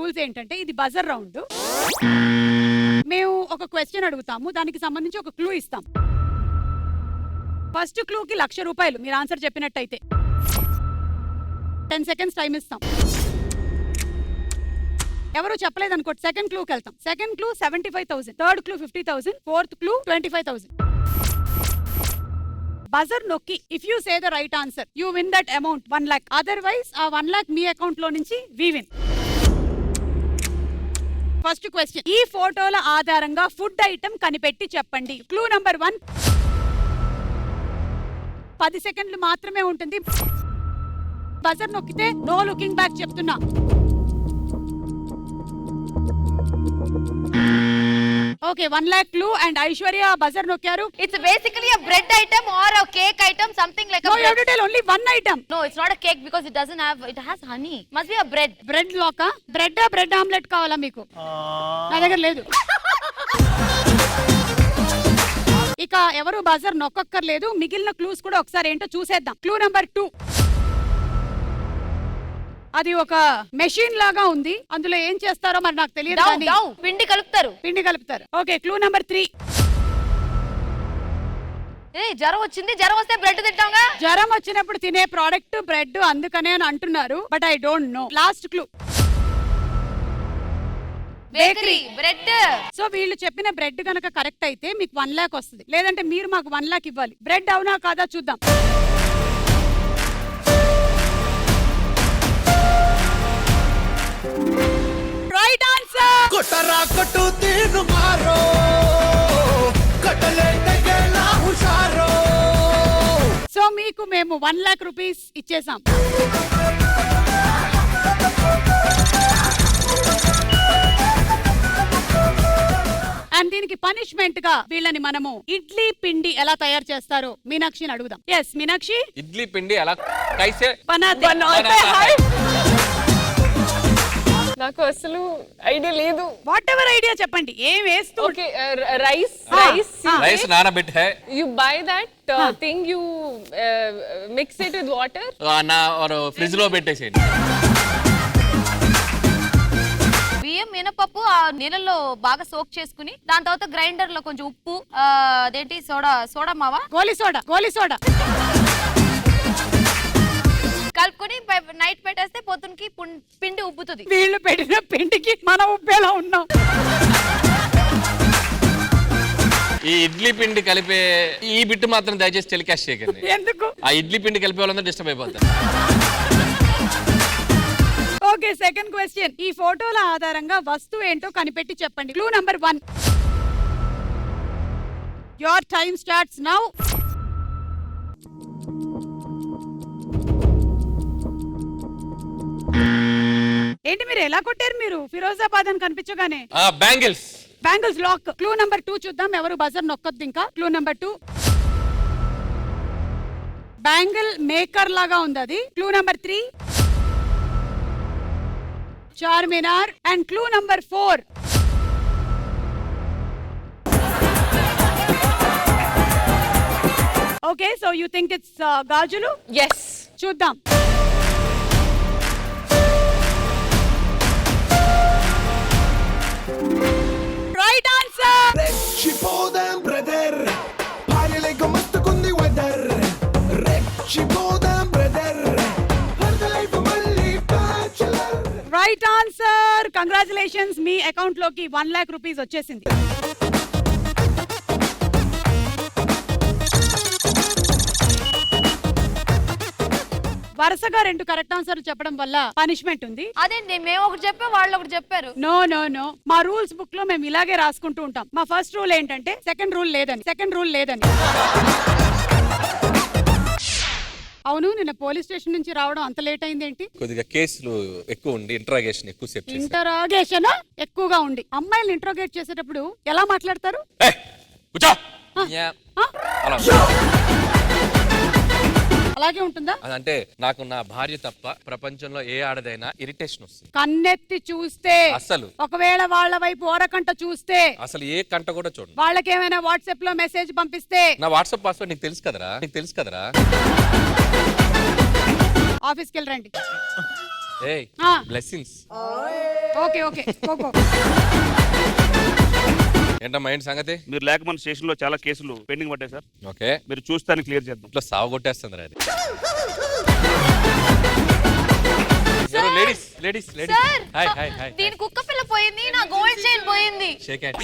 Rules ఏంటంటే ఇది buzzer round. మేము ఒక క్వశ్చన్ అడుగుతాము, దానికి సంబంధించి ఒక క్లూ ఇస్తాం. ఫస్ట్ క్లూకి 1,00,000 రూపాయలు మీరు ఆన్సర్ చెప్పినట్టయితే. 10 సెకండ్స్ టైం ఇస్తాం. ఎవరు చెప్పలేదనుకోండి సెకండ్ క్లూకి వెళ్తాం. Second clue 75,000, third clue 50,000, fourth clue 25,000. Buzzer నొక్కి if you say the right answer you win that amount 1 lakh. Otherwise ఆ 1 lakh మీ అకౌంట్ లో నుంచి వి విన్. ఫస్ట్ క్వశ్చన్, ఈ ఫోటోల ఆధారంగా ఫుడ్ ఐటమ్ కనిపెట్టి చెప్పండి. Clue number 1. 10 సెకండ్లు మాత్రమే ఉంటుంది. బజర్ నొక్కితే నో లుకింగ్ బ్యాక్ చెప్తున్నా. Okay, 1 lakh clue and Aishwarya buzzer nokkaru. It's basically a bread item or a cake item, something like a no, bread. you have to tell only one item. No, it's not a cake because it has honey. Must be a bread. Bread loka? Bread omelette kavala meeku? Na daggara ledu. ఇక ఎవరు buzzer నొక్కక్కర్లేదు. మిగిలిన clues కూడా ఒకసారి ఏంటో చూసేద్దాం. Clue number 2. అది ఒక machine లాగా ఉంది. అందులో ఏం చేస్తారో మరి నాకు తెలియదు కానీ పిండి కలుపుతారు. Okay, clue number 3. జ్వరం వచ్చింది, జ్వరం వస్తే బ్రెడ్ తింటాంగా. జ్వరం వచ్చినప్పుడు తినే ప్రోడక్ట్ బ్రెడ్, అందుకనే అని అంటున్నారు, but I don't know. Last clue bakery bread. So వీళ్ళు చెప్పిన బ్రెడ్ గనక కరెక్ట్ అయితే మీకు 1 lakh వస్తుంది, లేదంటే మీరు మాకు 1 lakh ఇవ్వాలి. బ్రెడ్ అవునా కాదా చూద్దాం. Right answer. కొట్టరా కొట్టు తీరు మారో కట్టలే తగేలా హుషారో. సో మీకు మేము 1 lakh రూపీస్ ఇచ్చేసాం. అండ్ దీనికి పనిష్మెంట్ గా వీళ్ళని మనము ఇడ్లీ పిండి ఎలా తయారు చేస్తారో మీనాక్షిని అడుగుదాం. ఎస్ మీనాక్షి, ఇడ్లీ పిండి ఎలా కైసే నాకు అసలు ఐడియా లేదు. వాట్ ఎవర్ ఐడియా చెప్పండి, ఏం వేస్తూ. ఓకే, రైస్ రైస్ నానబెట్టి high you by that thing, you mix it with water నా ఫ్రిడ్జ్ లో పెట్టేసేయండి. బియ్యం మినపప్పు ఆ నీళ్ళలో బాగా సోక్ చేసుకుని దాని తర్వాత గ్రైండర్ లో కొంచెం ఉప్పు, అదేంటి సోడా మావా, గోలి సోడా కలుపుకొని నైట్ పెట్టేస్తే పొద్దునకి పిండి ఉబ్బుతుంది. వీళ్ళు పెట్టిన పిండికి మనం ఉప్పేలా ఉన్నాం. ఈ ఇడ్లీ పిండి కలిపే ఈ బిట్టు మాత్రం దయచేసి టెలికాస్ట్ చేయకండి. ఎందుకు? ఆ ఇడ్లీ పిండి కలిపే వాళ్ళందరూ డిస్టర్బ్ అయిపోతారు. ఓకే, సెకండ్ క్వశ్చన్, ఈ ఫోటోల ఆధారంగా వస్తువు ఏంటో కనిపెట్టి చెప్పండి. Clue number 1. Your time starts now. ఏంటి మీరు ఎలా కొట్టారు? మీరు ఫిరోజాబాద్ అని కనిపించగానే. Bangles lock. క్లూ నంబర్ 2 చూద్దాం, ఎవరు బజర్ నొక్కొద్దు ఇంకా. క్లూ నంబర్ 2, బ్యాంగిల్ మేకర్ లాగా ఉంది అది. Clue number 3, Charminar. And clue number 4, okay, so you think it's గాజులు? ఎస్, చూద్దాం. Right answer. రెచ్చిపోదాం బ్రదర్, భార్యలేక మస్తుకుంది వెదర్. రెచ్చిపోదాం బ్రదర్, లైఫ్ మళ్ళీ బ్యాచులర్. Right answer. కంగ్రాచులేషన్స్, మీ అకౌంట్ లోకి 1 lakh రూపీస్ వచ్చేసింది. వరుసగా 2 కరెక్ట్ ఆన్సర్లు చెప్పడం వల్ల పనిష్మెంట్ ఉంది. అదేంటి, మేము ఒకటి చెప్పాం, వాళ్ళు ఒకటి చెప్పారు. నో, మా రూల్స్ బుక్ లో మేము ఇలాగే రాసుకుంటూ ఉంటాం. మా ఫస్ట్ రూల్ ఏంటంటే సెకండ్ రూల్ లేదని. అవును, నిన్న పోలీస్ స్టేషన్ నుంచి రావడం అంత లేట్ అయింది ఏంటి? కొద్దిగా కేసులు ఎక్కువ ఉండి ఇంటరాగేషన్ ఎక్కువగా ఉండి. అమ్మాయిలు ఇంట్రోగేట్ చేసేటప్పుడు ఎలా మాట్లాడతారు? అలాగే ఉంటుందా? అంటే నాకు నా భార్య తప్ప ప్రపంచంలో ఏ ఆడదైనా ఇరిటేషన్ వస్తుంది. కన్నెత్తి చూస్తే అసలు, ఒకవేళ వాళ్ళ వైపు ఓరకంట చూస్తే అసలు ఏ కంట కూడా చూడండి. వాళ్ళకేమైనా వాట్సాప్ లో మెసేజ్ పంపిస్తే నా వాట్సాప్ పాస్వర్డ్ నీకు తెలుసు కదరా. ఆఫీస్కి వెళ్ళరండి. ఏయ్ ఆ. బ్లెస్సింగ్స్. ఓకే ఓకే గో ఏంటమ్మా మైండ్ సంగతి? మీరు లేక మన స్టేషన్ లో చాలా కేసులు పెండింగ్ పడ్డాయి సార్. ఓకే, మీరు చూస్తాను క్లియర్ చేద్దాం. ఇట్లా సాగు కొట్టేస్తుంది అది. Ladies ladies ladies, sir hi hi hi. దీని కుక్క పిల్ల పోయింది, నా గోల్డ్ చైన్ పోయింది. Shake hand.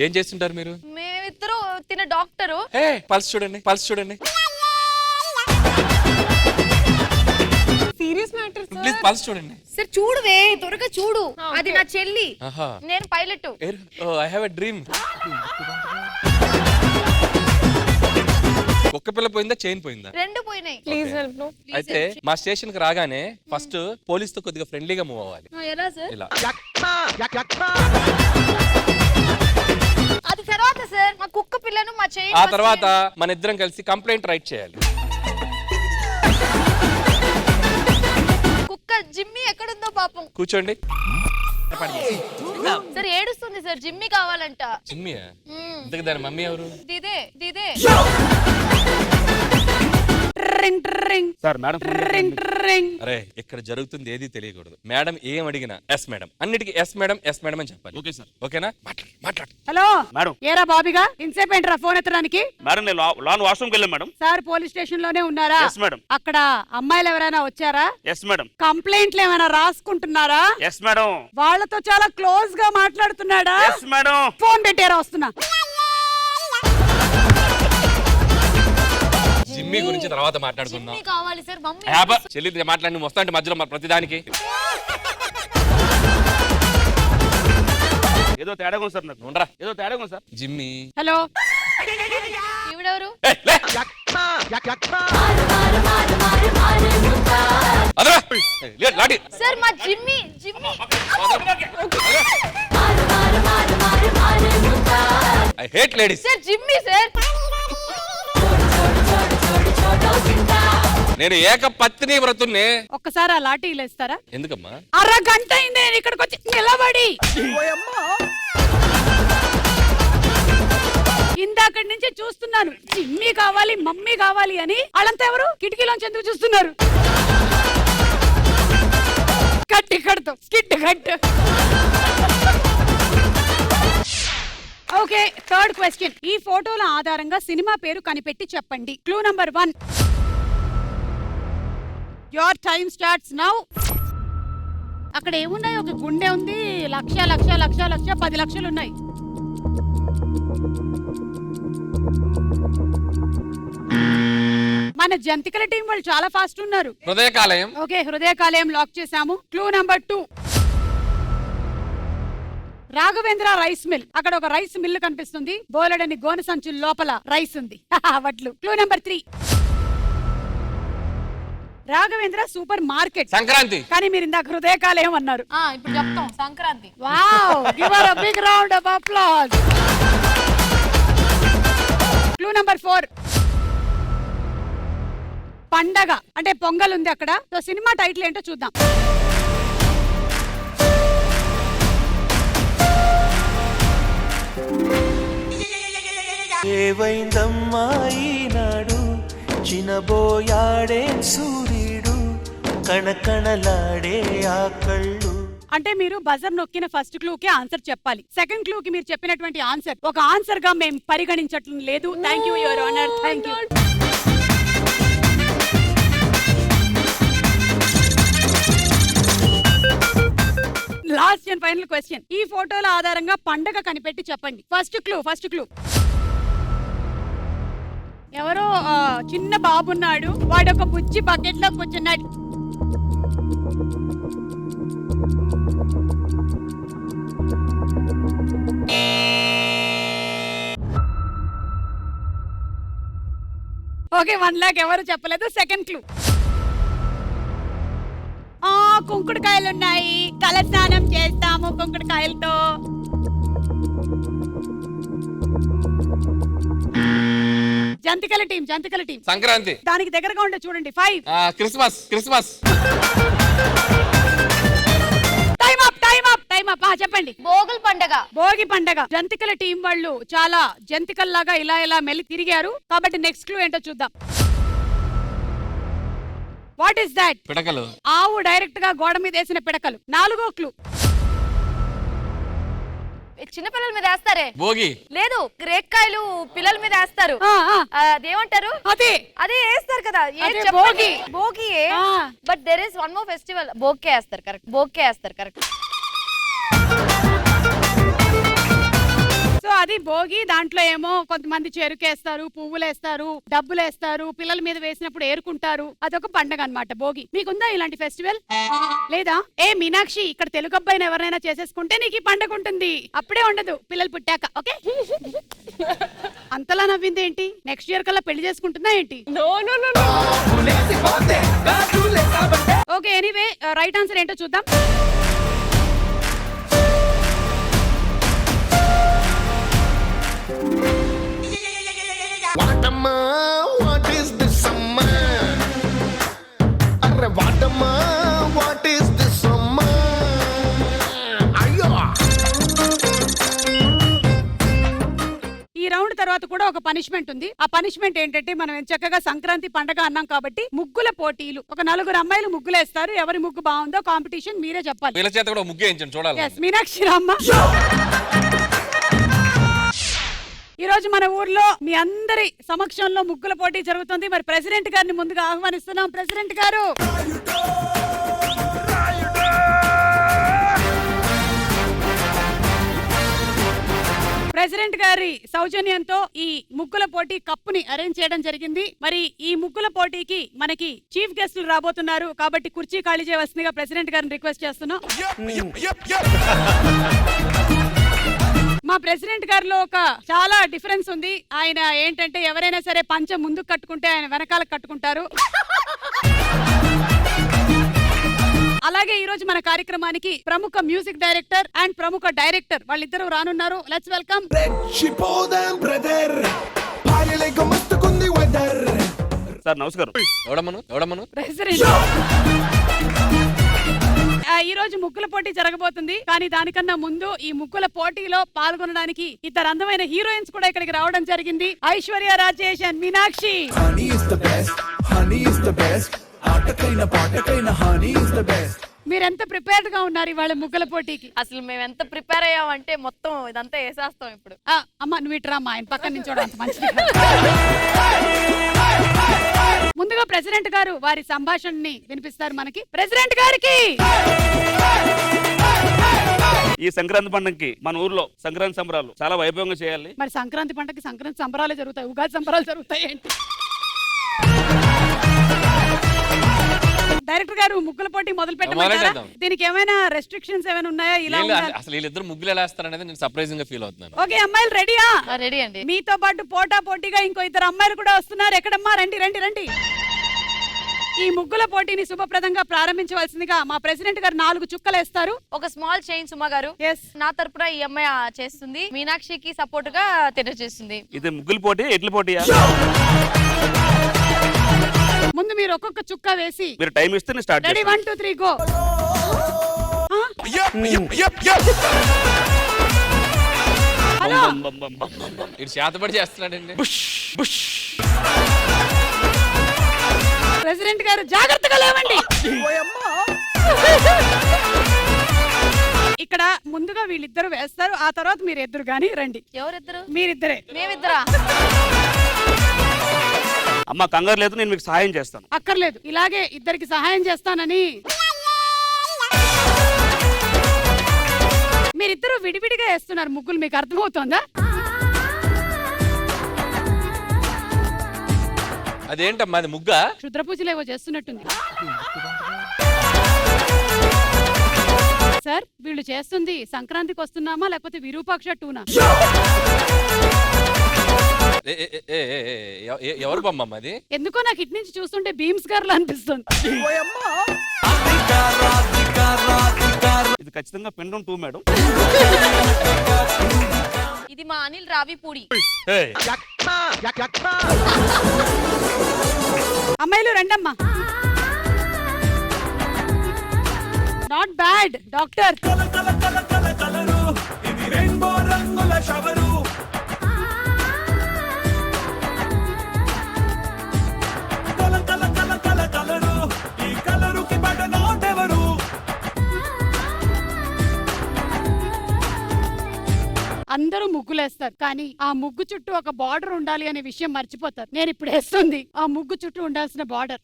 ఏం చేస్తుంటారు మీరు? మేమిద్దరు తిన డాక్టరు. ఏ పల్స్ చూడండి, పల్స్ చూడండి సీరియస్ మ్యాటర్ ప్లీజ్, పల్స్ చూడండి. సార్ చూడువే, త్వరగా చూడు. అది నా చెల్లి, ఆహా. నేను pilot. I have a dream. ఒక్క పిల్ల పోయిందా, చైన్ పోయిందా? రెండు పోయినాయి. Please help no. అయితే మా స్టేషన్ కి రాగానే ఫస్ట్ పోలీస్ తో కొద్దిగా ఫ్రెండ్లీగా మూవ్ అవ్వాలి. ఎలా సార్? ఇలా అది తర్వాత సార్ మా కుక్క పిల్లను మా చైన్. ఆ తర్వాత మన ఇద్దరం కలిసి కంప్లైంట్ రైట్ చేయాలి. కుక్క జిమ్మి ఎక్కడుందో పాపం. కూర్చోండి. సార్ ఏడుస్తుంది సార్, జిమ్మి కావాలంట. చిమ్మియా? ఇంతకు దాని మమ్మీ ఎవరు? దిదే దిదే. సార్ మేడం అరే ఇక్కడ జరుగుతుంది ఏది తెలియకూడదు. మేడం ఏం అడిగినా ఎస్ మేడం, అన్నిటికీ ఎస్ మేడం ఎస్ మేడం అని చెప్పాలి. Okay sir. ఓకేనా? మాట్లాడు. Hello madam. ఏరా బాబిగా, ఇన్సేపు ఏంట్రా ఫోన్ ఎత్తడానికి? మేడం నేను లాన్ వాష్రూమ్కి వెళ్ళాను మేడం. సార్ పోలీస్ స్టేషన్ లోనే ఉన్నారా? Yes madam. అక్కడ అమ్మాయిలు ఎవరైనా వచ్చారా? Yes madam. కంప్లైంట్లు ఏమైనా రాసుకుంటున్నారా? Yes madam. వాళ్ళతో చాలా క్లోజ్ గా మాట్లాడుతున్నాడా? Yes madam. ఫోన్ పెట్టారా, వస్తున్నా. జిమ్మి గురించి తర్వాత మాట్లాడుకుందాం. జిమ్మి కావాలి సార్, మమ్మీ. చెల్లి మాట్లాడి నువ్వు వస్తా అంటే మధ్యలో ప్రతిదానికి ఏదో తేడా ఉంది సార్, నాకు ఉండరా. ఏదో తేడా ఉంది సార్. జిమ్మి. హలో ఈవిడెవరు? లాటి. సార్ మా Jimmy Jimmy. I hate ladies. Sir Jimmy sir. నేను ఏక పత్ని వ్రతున్నే. ఒక్కసారి ఆ లాఠీ ఇస్తారా? ఎందుకమ్మా? అరగంట అయింది నేను ఇక్కడికి వచ్చి నిలబడి. ఇందాకటి నుంచి చూస్తున్నాను, జిమ్మి కావాలి మమ్మీ కావాలి అని. వాళ్ళంతా ఎవరు? కిటికీలోంచి ఎందుకు చూస్తున్నారు? కట్టి కడుతూ స్కిట్ కట్టు. Okay, third question. ఈ ఫోటోల ఆధారంగా సినిమా పేరు కనిపెట్టి చెప్పండి. Clue number 1. Your time starts now. అక్కడ ఏమున్నాయి? ఒక గుండె ఉంది, లక్ష లక్ష లక్ష లక్ష 10 లక్షలు ఉన్నాయి. మన జంతికల టీం వాళ్ళు చాలా ఫాస్ట్ ఉన్నారు. హృదయకాలయం. ఓకే, హృదయకాలయం లాక్ చేసాము. Clue number 2. Raghavendra rice mill. అక్కడ ఒక రైస్ మిల్ కనిపిస్తుంది, బోలెడని గోనె సంచుల లోపల రైస్ ఉంది. వడ్లు. Clue number 3. Raghavendra supermarket. Sankranti. కానీ మీరు ఇందాక హృదయకాలయం అన్నారు. ఇప్పుడు చెప్తాం Sankranti. Wow, give her a big round of applause. Clue number 4. పండగ అంటే పొంగల్ ఉంది అక్కడ. సో సినిమా టైటిల్ ఏంటో చూద్దాం. ఏవైందమ్మా ఈనాడు చినబోయాడే సూర్యుడు కణకణలాడే ఆ కళ్ళు. అంటే మీరు బజర్ నొక్కిన ఫస్ట్ క్లూ కి ఆన్సర్ చెప్పాలి. సెకండ్ క్లూ కి మీరు చెప్పినటువంటి ఆన్సర్ ఒక ఆన్సర్ గా మేము పరిగణించట్లేదు లేదు. Thank you your honour. Thank you. Last and final question. ఈ ఫోటోల ఆధారంగా పండగ కనిపెట్టి చెప్పండి. First clue. ఎవరో చిన్న బాబున్నాడు, వాడు ఒక బుజ్జి బకెట్ లో కూర్చున్నాడు. ఓకే, 1 లాక్ ఎవరు చెప్పలేదు. Second clue. కుంకుడుకాయలు ఉన్నాయి, తల స్నానం చేస్తాము కుంకుడుకాయలతో. జంతికల టీం. సంక్రాంతి. దానికి దగ్గరగా ఉండే చూడండి. 5. క్రిస్మస్. Time up. చెప్పండి. భోగి పండగ. జంతికల టీం వాళ్ళు చాలా జంతికల్లాగా ఇలా ఇలా మెల్లి తిరిగారు. కాబట్టి నెక్స్ట్ క్లూ ఏంటో చూద్దాం. What is that? పిడకలు. ఆవు డైరెక్ట్ గా గోడ మీద వేసిన పిడకలు. 4వ క్లూ. చిన్నపిల్లల మీద వేస్తారే భోగి. లేదు, రేక్కాయలు పిల్లల మీద వేస్తారు. అదేమంటారు? అదే అదే వేస్తారు కదా. అదే భోగి. భోగి. ఆ. But there is one more festival. Bouquet వేస్తారు. కరెక్ట్. బోకే వేస్తారు. కరెక్ట్. సో అది భోగి. దాంట్లో ఏమో కొంతమంది చెరుకేస్తారు, పువ్వులేస్తారు, డబ్బులేస్తారు, పిల్లల మీద వేసినప్పుడు ఏరుకుంటారు. అదొక పండగ అన్నమాట భోగి. మీకుందా ఇలాంటి ఫెస్టివల్? లేదా? ఏ మీనాక్షి, ఇక్కడ తెలుగు అబ్బాయిని ఎవరైనా చేసేసుకుంటే నీకు ఈ పండగ ఉంటుంది. అప్పుడే ఉండదు పిల్లలు పుట్టాక. ఓకే. అంతలా నవ్వింది ఏంటి? నెక్స్ట్ ఇయర్ కల్లా పెళ్లి చేసుకుంటుందా ఏంటి? No, no, no, no. Okay, anyway right answer ఏంటో చూద్దాం. వాటమ్మా వాట్ ఈస్ దిస్ అమ్మా, అరే వాటమ్మా వాట్ ఈస్ దిస్ అమ్మా, అయ్యో. ఈ రౌండ్ తర్వాత కూడా ఒక పనిష్మెంట్ ఉంది. ఆ పనిష్మెంట్ ఏంటంటే, మనం చక్కగా సంక్రాంతి పండగ అన్నాం కాబట్టి ముగ్గుల పోటీలు. ఒక 4 అమ్మాయిలు ముగ్గులేస్తారు. ఎవరి ముగ్గు బాగుందో కాంపిటీషన్ మీరే చెప్పాలి. వీళ్ళ చేత కూడా ముగ్గు వేయించండి చూడాలి. Yes, మీనాక్షి రామ్మ. ఈ రోజు మన ఊర్లో మీ అందరి సమక్షంలో ముగ్గుల పోటీ జరుగుతుంది. మరి ప్రెసిడెంట్ గారిని ముందుగా ఆహ్వానిస్తున్నాం. ప్రెసిడెంట్ గారు, ప్రెసిడెంట్ గారి సౌజన్యంతో ఈ ముగ్గుల పోటీ కప్పుని అరేంజ్ చేయడం జరిగింది. మరి ఈ ముగ్గుల పోటీకి మనకి చీఫ్ గెస్టులు రాబోతున్నారు కాబట్టి కుర్చీ ఖాళీ చేయవలసిందిగా ప్రెసిడెంట్ గారిని రిక్వెస్ట్ చేస్తున్నాం. మా ప్రెసిడెంట్ గారిలో ఒక చాలా డిఫరెన్స్ ఉంది. ఆయన ఏంటంటే, ఎవరైనా సరే పంచ ముందుకు కట్టుకుంటే ఆయన వెనకాల కట్టుకుంటారు. అలాగే ఈ రోజు మన కార్యక్రమానికి ప్రముఖ మ్యూజిక్ డైరెక్టర్ అండ్ ప్రముఖ డైరెక్టర్ వాళ్ళిద్దరూ రానున్నారు. Let's welcome. రెచ్చిపోదాం బ్రదర్, భార్యలేక మస్తుకుంది వెదర్. సార్ నమస్కారం. ఎవడమ్మను ప్రెసిడెంట్. ఈ రోజు ముగ్గుల పోటీ జరగబోతుంది. కానీ దానికన్నా ముందు ఈ ముగ్గుల పోటీలో పాల్గొనడానికి 2 అందమైన హీరోయిన్స్ కూడా ఇక్కడికి రావడం జరిగింది. Aishwarya Rajesh and Meenakshi. Honey is the best, honey is the best, ఆటకైన పాటకైన హనీ ఇస్ ద బెస్ట్. మీరెంత ప్రిపేర్డ్ గా ఉన్నారు ఇవాళ ముగ్గుల పోటీకి? అసలు మేము ఎంత ప్రిపేర్ అయ్యామంటే మొత్తం ఇదంతా వేసేస్తాం ఇప్పుడు. అమ్మ నువ్వు ఇట్రా, మా ఆయన పక్కన నుంచి అంత మంచిది. ముందుగా ప్రెసిడెంట్ గారు వారి సంభాషణని వినిపిస్తారు మనకి. ప్రెసిడెంట్ గారికి. ఈ సంక్రాంతి పండుగకి మన ఊర్లో సంక్రాంతి సంబరాలు చాలా వైభవంగా చేయాలి. మరి సంక్రాంతి పండుగకి సంక్రాంతి సంబరాలు జరుగుతాయి, ఉగాది సంబరాలు జరుగుతాయి ఏంటి? డైరెక్టర్ గారు ముగ్గుల పోటీ మొదలు పెట్టమంటారా? దీనికి ఏమైనా రెస్ట్రిక్షన్స్ ఏమైనా ఉన్నాయా? ఇలా అసలు వీళ్ళిద్దరు ముగ్గులు ఎలా వేస్తారనేది నేను సర్ప్రైజింగ్ గా ఫీల్ అవుతున్నాను. ఓకే అమ్మాయిలు రెడీయా? రెడీ అండి. మీతో పాటు పోటా పోటీగా ఇంకో 2 అమ్మాయిలు కూడా వస్తున్నారు. ఎక్కడమ్మా? రండి రండి రండి. ఈ ముగ్గుల పోటీని శుభప్రదంగా ప్రారంభించవలసిందిగా మా ప్రెసిడెంట్ గారు 4 చుక్కలు వేస్తారు. ఒక స్మాల్ చేంజ్ సుమా గారు. నా తరపున ఈ అమ్మాయి చేస్తుంది. మీనాక్షికి సపోర్ట్ గా తెలియజేస్తుంది. ఇది ముగ్గుల పోటీ, ఎడ్ల పోటీయా? ముందు మీరు ఒక్కొక్క చుక్క వేసి మీరు టైం ఇస్తే నేను స్టార్ట్ రెడీ. 1 2 3 గో. హలో, ఇటు చేతబడి చేస్తున్నాడండి. ప్రెసిడెంట్ గారు జాగ్రత్తగా లేవండి. ఇక్కడ ముందుగా వీళ్ళిద్దరు వేస్తారు, ఆ తర్వాత మీరు ఇద్దరు గాని రండి. ఎవరిద్దరు? మీరిద్దరే. మేమిద్దరా? అమ్మ కంగారు లేదు, నేను మీకు సహాయం చేస్తాను. అక్కర్లేదు, ఇలాగే ఇద్దరికి సహాయం చేస్తానని. మీరిద్దరు విడివిడిగా వేస్తున్నారు ముగ్గులు, మీకు అర్థమవుతోందా? అదేంటమ్మా అది ముగ్గా? క్షుద్ర పూజలు ఏవో చేస్తున్నట్టుంది. సార్ వీళ్ళు చేస్తుంది సంక్రాంతికి వస్తున్నామా లేకపోతే విరూపాక్ష 2నా? ఎవరు బొమ్మ అది? ఎందుకో నాకు ఇటు నుంచి చూస్తుంటే భీమ్స్ గారు అనిపిస్తుంది. ఇది ఖచ్చితంగా పెండం 2 మేడం. ఇది మా అనిల్ రావిపూడి. అమ్మాయిలు రండమ్మా. Not bad doctor. అందరూ ముగ్గులేస్తారు కానీ ఆ ముగ్గు చుట్టూ ఒక బార్డర్ ఉండాలి అనే విషయం మర్చిపోతారు. నేను ఇప్పుడు వేస్తుంది ఆ ముగ్గు చుట్టూ ఉండాల్సిన బార్డర్.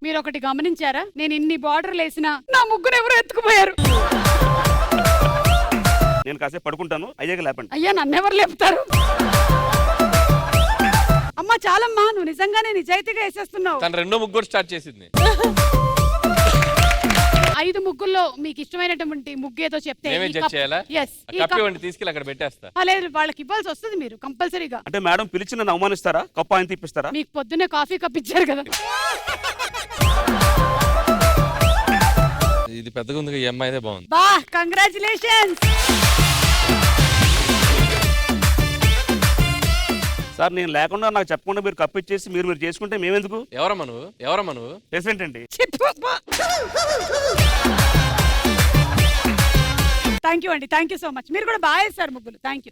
మీరు ఒకటి గమనించారా? నేను ఇన్ని బార్డర్లు వేసినా నా ముగ్గురు ఎవరు ఎత్తుకుపోయారు. నేను కాసేపు పడుకుంటాను, అయ్యాక లేపండి. అయ్యా నన్నెవరు లేపుతారు? అమ్మా చాలమ్మా, నువ్వు నిజంగానే నిజాయితీగా వేసేస్తున్నావు. తను రెండో ముగ్గురు స్టార్ట్ చేసింది. 5 ముగ్గుల్లో మీకు ఇష్టమైనటువంటి ముగ్గు ఏదో చెప్తే మేమే ఈ జడ్జ్ కప్- చేయాలా? Yes. ఈ కప్పి కప్- వండి తీసుకెళ్ళి అక్కడ పెట్టేస్తా. లేదు, వాళ్ళకి ఇవ్వాల్సి వస్తుంది మీరు కంపల్సరీగా. అంటే మేడం పిలిచి నన్ను అవమానిస్తారా? కప్పు ఆయన తీపిస్తారా? మీకు పొద్దున్నే కాఫీ కప్ ఇచ్చారు కదా. ఇది పెద్దగా ఉంది, ఈ అమ్మాయిదే బాగుంది. బా కంగ్రాచులేషన్స్. సార్ నేను లేకుండా నాకు చెప్పకుండా మీరు కప్పు ఇచ్చేసి మీరు చేసుకుంటే మేమెందుకు? ఎవరమ్మా నువ్వు? ప్రెసిడెంట్ అండి. థ్యాంక్ యూ అండి, థ్యాంక్ యూ సో మచ్. మీరు కూడా బాగా వేస్తారు ముగ్గులు. Thank you.